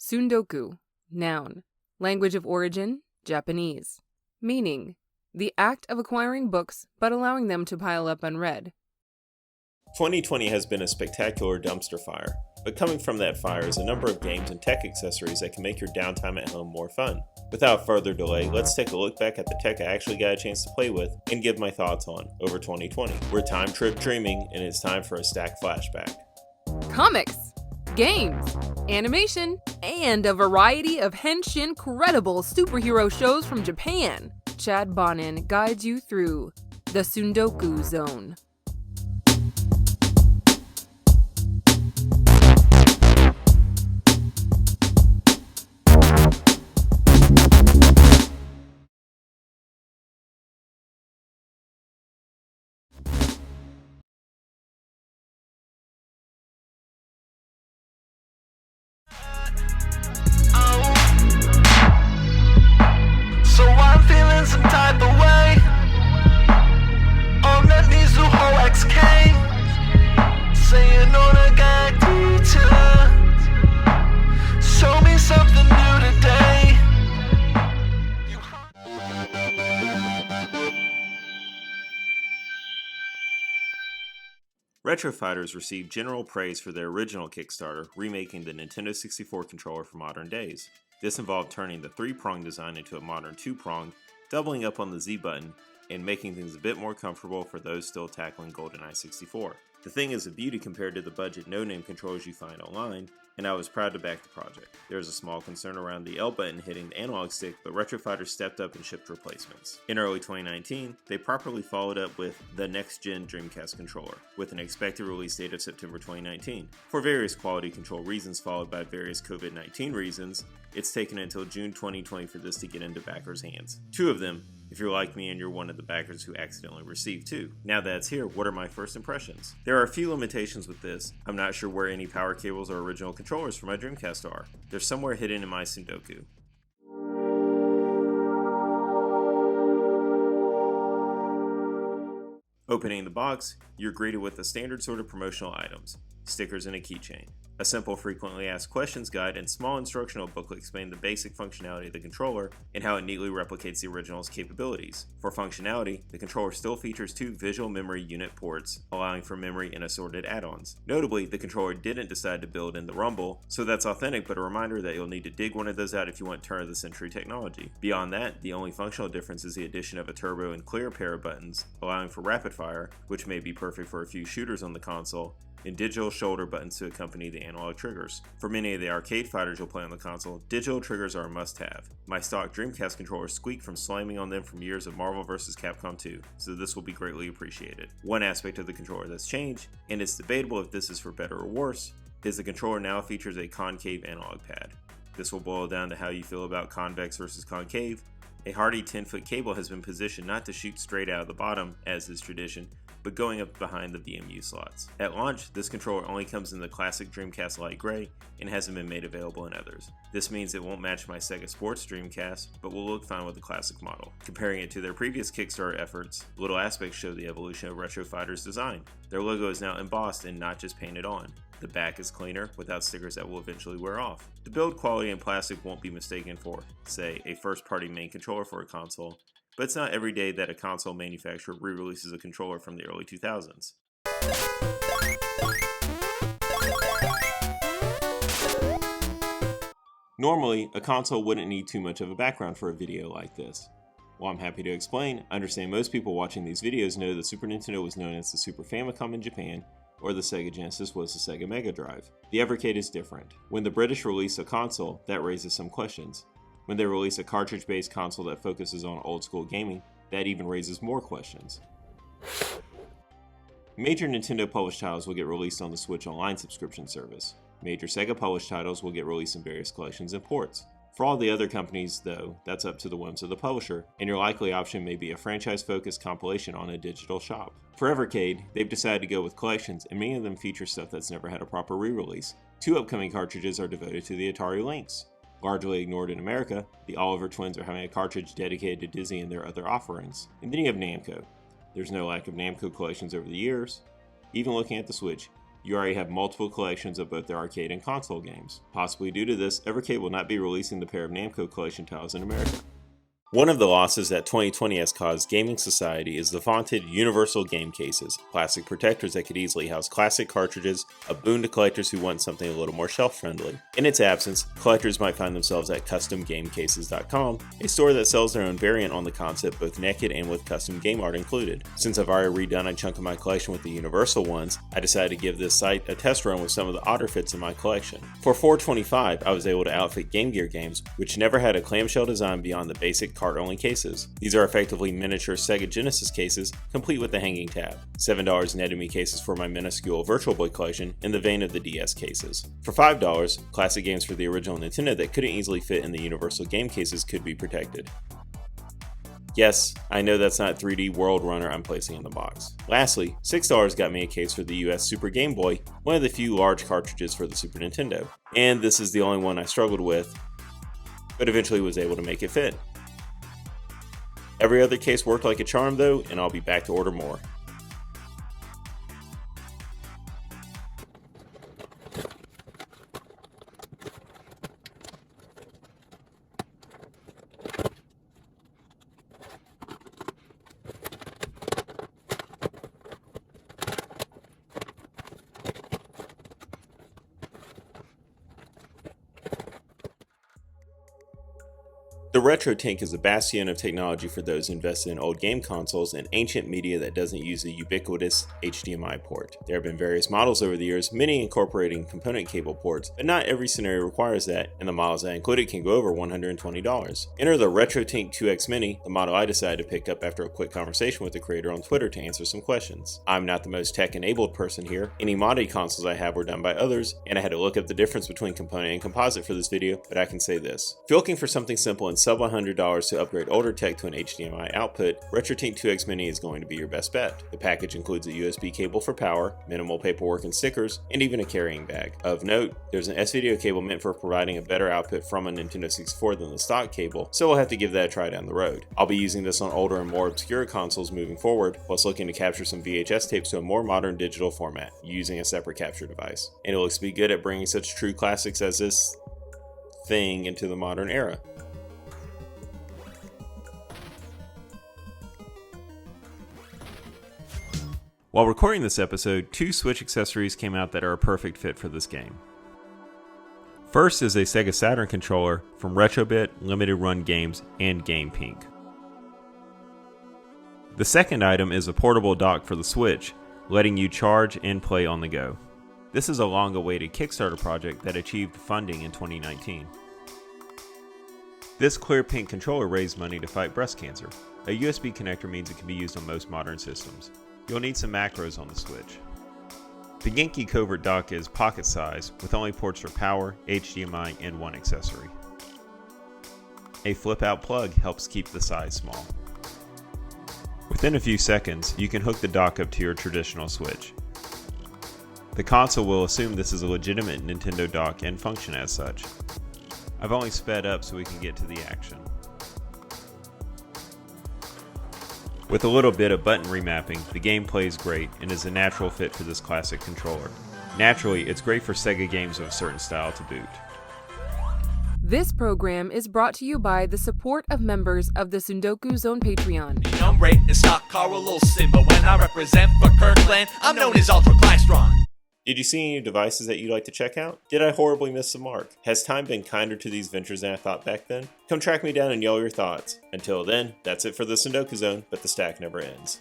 Tsundoku, noun, language of origin, Japanese. Meaning, the act of acquiring books but allowing them to pile up unread. 2020 has been a spectacular dumpster fire, but coming from that fire is a number of games and tech accessories that can make your downtime at home more fun. Without further delay, let's take a look back at the tech I actually got a chance to play with and give my thoughts on over 2020. We're time trip dreaming, and it's time for a stack flashback. Comics, games, animation, and a variety of henshin credible superhero shows from Japan. Chad Bonin guides you through the Tsundoku Zone. Some type of way on that Mizuho XK, saying on a guy teacher, show me something new today. Retro Fighters received general praise for their original Kickstarter, remaking the Nintendo 64 controller for modern days. This involved turning the 3-prong design into a modern 2-prong, doubling up on the Z button, and making things a bit more comfortable for those still tackling GoldenEye 64. The thing is a beauty compared to the budget no-name controllers you find online, and I was proud to back the project. There was a small concern around the L button hitting the analog stick, but Retro Fighters stepped up and shipped replacements. In early 2019, they properly followed up with the next-gen Dreamcast controller, with an expected release date of September 2019. For various quality control reasons followed by various COVID-19 reasons, it's taken until June 2020 for this to get into backers' hands. 2 of them, if you're like me and you're one of the backers who accidentally received 2. Now that it's here, what are my first impressions? There are a few limitations with this. I'm not sure where any power cables or original controllers for my Dreamcast are. They're somewhere hidden in my Tsundoku. Opening the box, you're greeted with the standard sort of promotional items, stickers and a keychain. A simple frequently asked questions guide and small instructional booklet explain the basic functionality of the controller and how it neatly replicates the original's capabilities. For functionality, the controller still features 2 visual memory unit ports, allowing for memory and assorted add-ons. Notably, the controller didn't decide to build in the rumble, so that's authentic, but a reminder that you'll need to dig one of those out if you want turn-of-the-century technology. Beyond that, the only functional difference is the addition of a turbo and clear pair of buttons, allowing for rapid fire, which may be perfect for a few shooters on the console, and digital shoulder buttons to accompany the analog triggers. For many of the arcade fighters you'll play on the console, digital triggers are a must-have. My stock Dreamcast controller squeaked from slamming on them from years of Marvel vs. Capcom 2, so this will be greatly appreciated. One aspect of the controller that's changed, and it's debatable if this is for better or worse, is the controller now features a concave analog pad. This will boil down to how you feel about convex versus concave. A hardy 10-foot cable has been positioned not to shoot straight out of the bottom, as is tradition, but going up behind the VMU slots. At launch, this controller only comes in the classic Dreamcast light gray and hasn't been made available in others. This means it won't match my Sega Sports Dreamcast, but will look fine with the classic model. Comparing it to their previous Kickstarter efforts, little aspects show the evolution of Retro Fighters' design. Their logo is now embossed and not just painted on. The back is cleaner, without stickers that will eventually wear off. The build quality and plastic won't be mistaken for, say, a first-party main controller for a console, but it's not every day that a console manufacturer re-releases a controller from the early 2000s. Normally, a console wouldn't need too much of a background for a video like this. While I'm happy to explain, I understand most people watching these videos know the Super Nintendo was known as the Super Famicom in Japan, or the Sega Genesis was the Sega Mega Drive. The Evercade is different. When the British release a console, that raises some questions. When they release a cartridge-based console that focuses on old-school gaming, that even raises more questions. Major Nintendo published titles will get released on the Switch Online subscription service. Major Sega published titles will get released in various collections and ports. For all the other companies, though, that's up to the whims of the publisher, and your likely option may be a franchise-focused compilation on a digital shop. For Evercade, they've decided to go with collections, and many of them feature stuff that's never had a proper re-release. 2 upcoming cartridges are devoted to the Atari Lynx. Largely ignored in America, the Oliver twins are having a cartridge dedicated to Disney and their other offerings. And then you have Namco. There's no lack of Namco collections over the years. Even looking at the Switch, you already have multiple collections of both their arcade and console games. Possibly due to this, Evercade will not be releasing the pair of Namco collection titles in America. One of the losses that 2020 has caused gaming society is the vaunted universal game cases, plastic protectors that could easily house classic cartridges, a boon to collectors who want something a little more shelf-friendly. In its absence, collectors might find themselves at CustomGameCases.com, a store that sells their own variant on the concept both naked and with custom game art included. Since I've already redone a chunk of my collection with the universal ones, I decided to give this site a test run with some of the odder fits in my collection. For $4.25, I was able to outfit Game Gear games, which never had a clamshell design beyond the basic cart-only cases. These are effectively miniature Sega Genesis cases, complete with a hanging tab. $7 netted me cases for my minuscule Virtual Boy collection in the vein of the DS cases. For $5, classic games for the original Nintendo that couldn't easily fit in the universal game cases could be protected. Yes, I know that's not 3D World Runner I'm placing in the box. Lastly, $6 got me a case for the US Super Game Boy, one of the few large cartridges for the Super Nintendo. And this is the only one I struggled with, but eventually was able to make it fit. Every other case worked like a charm though, and I'll be back to order more. The Retro Tank is a bastion of technology for those invested in old game consoles and ancient media that doesn't use the ubiquitous HDMI port. There have been various models over the years, many incorporating component cable ports, but not every scenario requires that, and the models that included can go over $120. Enter the Retro Tank 2X Mini, the model I decided to pick up after a quick conversation with the creator on Twitter to answer some questions. I'm not the most tech-enabled person here, any modded consoles I have were done by others, and I had to look up the difference between component and composite for this video, but I can say this. If you're looking for something simple and sub $100 to upgrade older tech to an HDMI output, RetroTink 2X Mini is going to be your best bet. The package includes a USB cable for power, minimal paperwork and stickers, and even a carrying bag. Of note, there's an S-Video cable meant for providing a better output from a Nintendo 64 than the stock cable, so we'll have to give that a try down the road. I'll be using this on older and more obscure consoles moving forward, plus looking to capture some VHS tapes to a more modern digital format, using a separate capture device. And it looks to be good at bringing such true classics as this thing into the modern era. While recording this episode, 2 Switch accessories came out that are a perfect fit for this game. First is a Sega Saturn controller from Retrobit, Limited Run Games, and Game Pink. The second item is a portable dock for the Switch, letting you charge and play on the go. This is a long-awaited Kickstarter project that achieved funding in 2019. This clear pink controller raised money to fight breast cancer. A USB connector means it can be used on most modern systems. You'll need some macros on the Switch. The Genki Covert dock is pocket size with only ports for power, HDMI, and one accessory. A flip-out plug helps keep the size small. Within a few seconds, you can hook the dock up to your traditional Switch. The console will assume this is a legitimate Nintendo dock and function as such. I've only sped up so we can get to the action. With a little bit of button remapping, the game plays great and is a natural fit for this classic controller. Naturally, it's great for Sega games of a certain style to boot. This program is brought to you by the support of members of the Tsundoku Zone Patreon. I'm rating stock car a little sin, but when I represent for Kirkland, I'm known as Ultraklystron. Did you see any new devices that you'd like to check out? Did I horribly miss the mark? Has time been kinder to these ventures than I thought back then? Come track me down and yell your thoughts. Until then, that's it for the Tsundoku Zone, but the stack never ends.